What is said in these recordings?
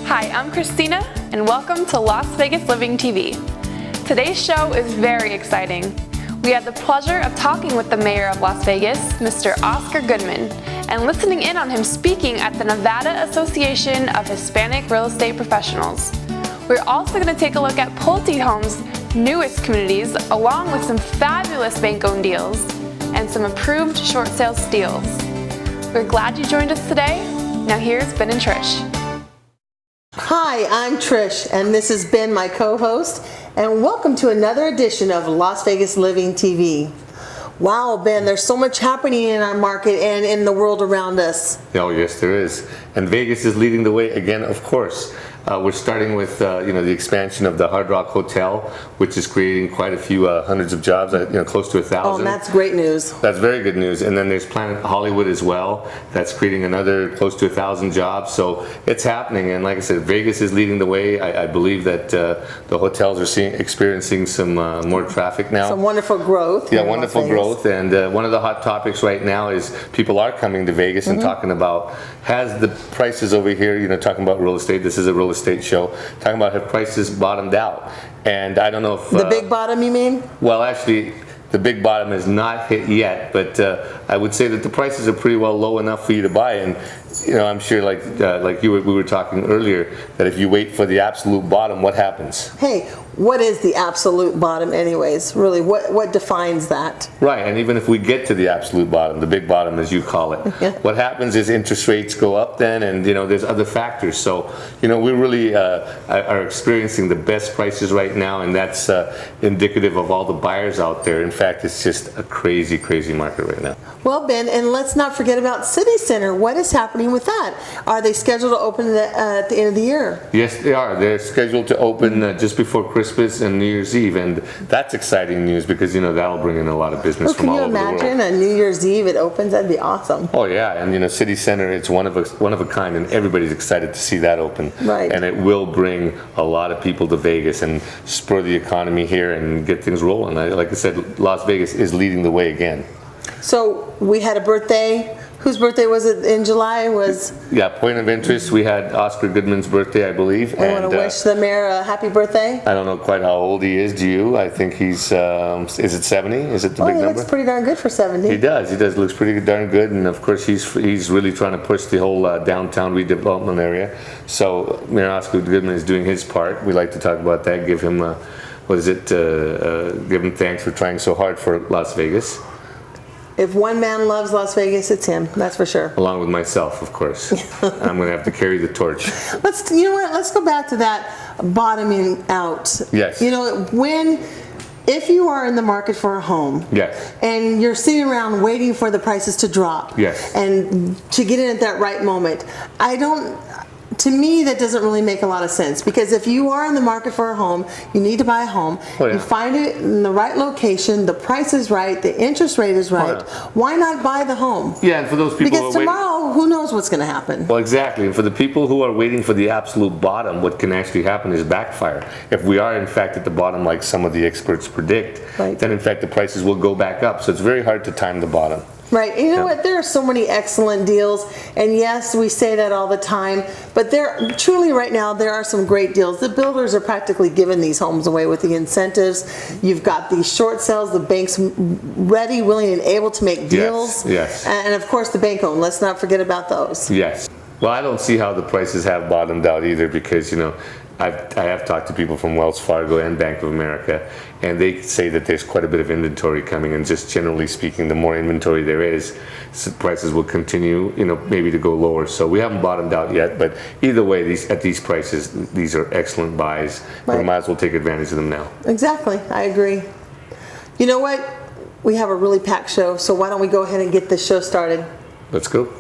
Hi, I'm Christina, and welcome to Las Vegas Living TV. Today's show is very exciting. We had the pleasure of talking with the mayor of Las Vegas, Mr. Oscar Goodman, and listening in on him speaking at the Nevada Association of Hispanic Real Estate Professionals. We're also going to take a look at Pulte Homes' newest communities, along with some fabulous bank-owned deals and some approved short sale deals. We're glad you joined us today. Now here's Ben and Trish. Hi, I'm Trish, and this is Ben, my co-host, and welcome to another edition of Las Vegas Living TV. Wow, Ben, there's so much happening in our market and in the world around us. Oh, yes, there is. And Vegas is leading the way again, of course. We're starting with the expansion of the Hard Rock Hotel, which is creating quite a few hundreds of jobs, close to 1,000. Oh, that's great news. That's very good news. And then there's Planet Hollywood as well. That's creating another close to 1,000 jobs. So it's happening. And like I said, Vegas is leading the way. I believe that the hotels are experiencing some more traffic now. Some wonderful growth. Yeah, wonderful growth. And one of the hot topics right now is people are coming to Vegas and talking about, has the prices over here, talking about real estate. This is a real estate show, talking about have prices bottomed out. And I don't know if... The big bottom, you mean? Well, actually, the big bottom has not hit yet, but I would say that the prices are pretty well low enough for you to buy. And I'm sure, like we were talking earlier, that if you wait for the absolute bottom, what happens? Hey, what is the absolute bottom anyways? Really, what defines that? Right, and even if we get to the absolute bottom, the big bottom as you call it, what happens is interest rates go up then, and there's other factors. So we really are experiencing the best prices right now, and that's indicative of all the buyers out there. In fact, it's just a crazy, crazy market right now. Well, Ben, and let's not forget about City Center. What is happening with that? Are they scheduled to open at the end of the year? Yes, they are. They're scheduled to open just before Christmas and New Year's Eve, and that's exciting news because that'll bring in a lot of business from all over the world. Can you imagine a New Year's Eve it opens? That'd be awesome. Oh yeah, and City Center, it's one of a kind, and everybody's excited to see that open. Right. And it will bring a lot of people to Vegas and spur the economy here and get things rolling. Like I said, Las Vegas is leading the way again. So we had a birthday. Whose birthday was it in July? Yeah, point of interest, we had Oscar Goodman's birthday, I believe. I want to wish the mayor a happy birthday. I don't know quite how old he is. Do you? I think he's, is it 70? Is it the big number? He looks pretty darn good for 70. He does. Looks pretty darn good. And of course, he's really trying to push the whole downtown redevelopment area. So Mayor Oscar Goodman is doing his part. We like to talk about that. Give him, give him thanks for trying so hard for Las Vegas. If one man loves Las Vegas, it's him. That's for sure. Along with myself, of course. I'm going to have to carry the torch. Let's go back to that bottoming out. Yes. If you are in the market for a home, yes, and you're sitting around waiting for the prices to drop, yes, and to get in at that right moment, to me, that doesn't really make a lot of sense, because if you are in the market for a home, you need to buy a home. Oh, yeah. You find it in the right location, the price is right, the interest rate is right. Oh, yeah. Why not buy the home? Yeah, and for those people because tomorrow, who knows what's going to happen? Well, exactly. And for the people who are waiting for the absolute bottom, what can actually happen is backfire. If we are, in fact, at the bottom, like some of the experts predict, right, then, in fact, the prices will go back up. So it's very hard to time the bottom. Right. And you know what? There are so many excellent deals. And yes, we say that all the time. But truly right now, there are some great deals. The builders are practically giving these homes away with the incentives. You've got these short sales, the banks ready, willing, and able to make deals. Yes. And of course, the bank owned. Let's not forget about those. Yes. Well, I don't see how the prices have bottomed out either, because, I have talked to people from Wells Fargo and Bank of America, and they say that there's quite a bit of inventory coming, and just generally speaking, the more inventory there is, prices will continue, maybe to go lower. So we haven't bottomed out yet, but either way, at these prices, these are excellent buys. Right. We might as well take advantage of them now. Exactly. I agree. You know what? We have a really packed show, so why don't we go ahead and get this show started? Let's go.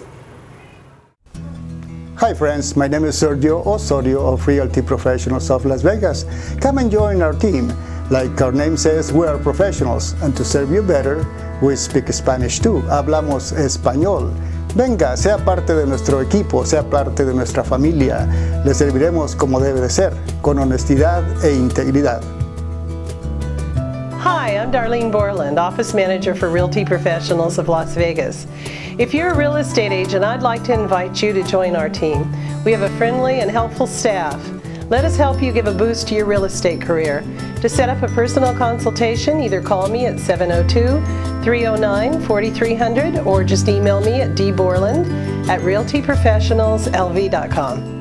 Hi friends, my name is Sergio Osorio of Realty Professionals of Las Vegas. Come and join our team. Like our name says, we are professionals, and to serve you better, we speak Spanish too. Hablamos español. Venga, sea parte de nuestro equipo, sea parte de nuestra familia. Le serviremos como debe de ser, con honestidad e integridad. Hi, I'm Darlene Borland, Office Manager for Realty Professionals of Las Vegas. If you're a real estate agent, I'd like to invite you to join our team. We have a friendly and helpful staff. Let us help you give a boost to your real estate career. To set up a personal consultation, either call me at 702-309-4300 or just email me at dborland@realtyprofessionalslv.com.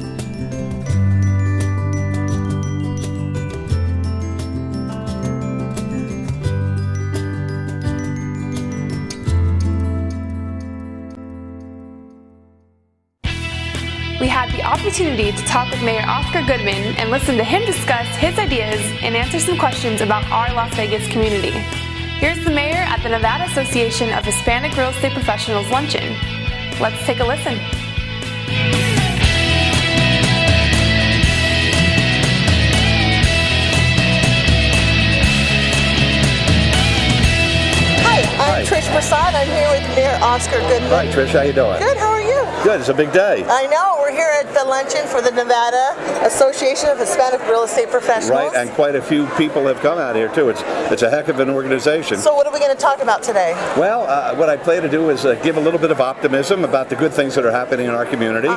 We had the opportunity to talk with Mayor Oscar Goodman and listen to him discuss his ideas and answer some questions about our Las Vegas community. Here's the mayor at the Nevada Association of Hispanic Real Estate Professionals luncheon. Let's take a listen. Hi, I'm Trish Prasad. I'm here with Mayor Oscar Goodman. Hi, Trish. How you doing? Good. How are you? Good. It's a big day. I know. We're here at the luncheon for the Nevada Association of Hispanic Real Estate Professionals. Right, and quite a few people have come out here too. It's a heck of an organization. So what are we going to talk about today? Well, what I plan to do is give a little bit of optimism about the good things that are happening in our community,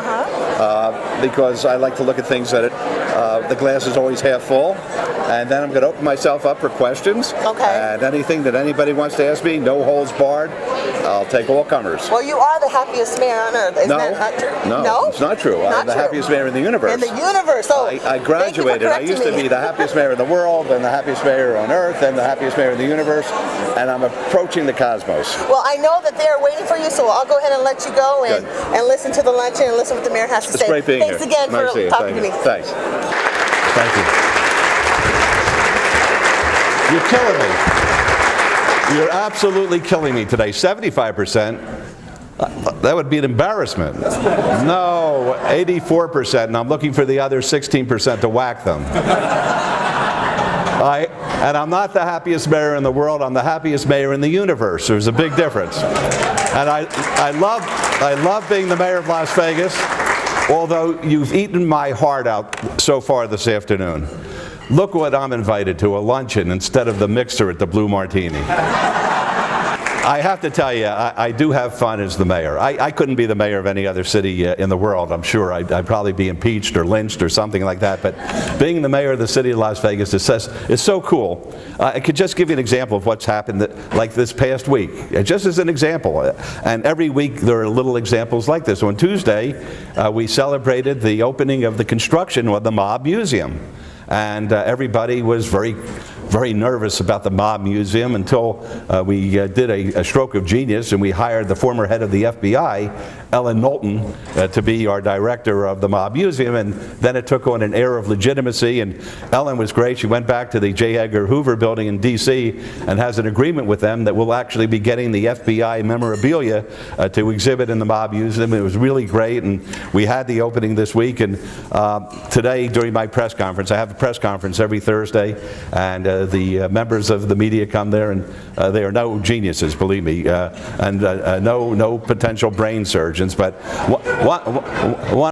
because I like to look at things that the glass is always half full, and then I'm going to open myself up for questions. Okay. And anything that anybody wants to ask me, no holds barred. I'll take all comers. Well, you are the happiest mayor on earth. Isn't that not true? No, it's not true. Not I'm the true. happiest mayor in the universe. In the universe. Oh, I graduated. I used to be the happiest mayor in the world, and the happiest mayor on earth, and the happiest mayor in the universe, and I'm approaching the cosmos. Well, I know that they're waiting for you, so I'll go ahead and let you go and listen to the luncheon and listen to what the mayor has to say. It's great being Thanks here. again Nice for seeing you. talking to me. Thanks. Thank you. You're killing me. You're absolutely killing me today. 75%. That would be an embarrassment. No, 84%, and I'm looking for the other 16% to whack them. And I'm not the happiest mayor in the world, I'm the happiest mayor in the universe. There's a big difference. And I love being the mayor of Las Vegas, although you've eaten my heart out so far this afternoon. Look what I'm invited to, a luncheon instead of the mixer at the Blue Martini. I have to tell you, I do have fun as the mayor. I couldn't be the mayor of any other city in the world, I'm sure. I'd probably be impeached or lynched or something like that. But being the mayor of the city of Las Vegas is so cool. I could just give you an example of what's happened like this past week, just as an example. And every week there are little examples like this. On Tuesday, we celebrated the opening of the construction of the Mob Museum. And everybody was very nervous about the Mob Museum until we did a stroke of genius and we hired the former head of the FBI, Ellen Knowlton, to be our director of the Mob Museum, and then it took on an air of legitimacy, and Ellen was great. She went back to the J. Edgar Hoover building in D.C. and has an agreement with them that we'll actually be getting the FBI memorabilia to exhibit in the Mob Museum. It was really great, and we had the opening this week, and today during my press conference, I have a press conference every Thursday, and the members of the media come there, and they are no geniuses, believe me, and no potential brain surgeons, but one